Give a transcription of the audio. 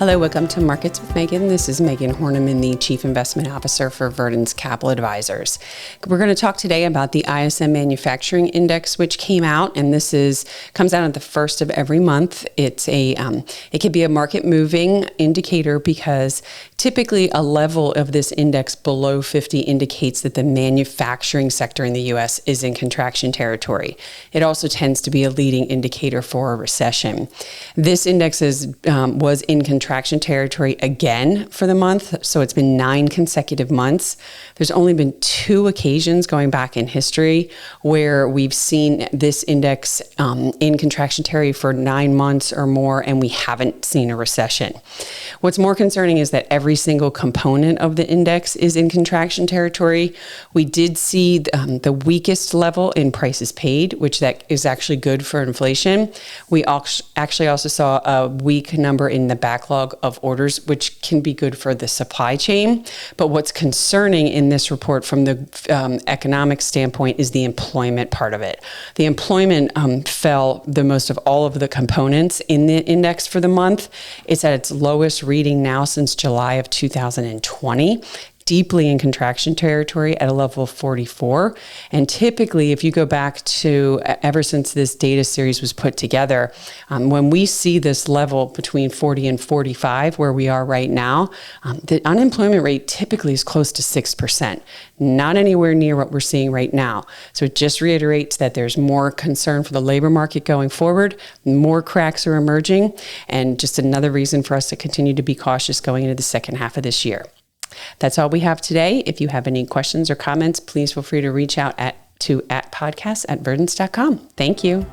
Hello, welcome to Markets with Megan. This is Megan Horneman, the Chief Investment Officer for Verdence Capital Advisors. We're going to talk today about the ISM Manufacturing Index, which came out, and comes out at the first of every month. It can be a market moving indicator because typically a level of this index below 50 indicates that the manufacturing sector in the U.S. is in contraction territory. It also tends to be a leading indicator for a recession. This index was in contraction territory again for the month, so it's been 9 consecutive months. There's only been 2 occasions going back in history where we've seen this index in contraction territory for 9 months or more, and we haven't seen a recession. What's more concerning is that every single component of the index is in contraction territory. We did see the weakest level in prices paid, which that is actually good for inflation. We actually also saw a weak number in the backlog of orders, which can be good for the supply chain. But what's concerning in this report from the economic standpoint is the employment part of it. The employment fell the most of all of the components in the index for the month. It's at its lowest reading now since July of 2020. Deeply in contraction territory at a level of 44. And typically, if you go back to ever since this data series was put together, when we see this level between 40 and 45, where we are right now, the unemployment rate typically is close to 6%, not anywhere near what we're seeing right now. So it just reiterates that there's more concern for the labor market going forward, more cracks are emerging, and just another reason for us to continue to be cautious going into the second half of this year. That's all we have today. If you have any questions or comments, please feel free to reach out to podcast@verdence.com. Thank you.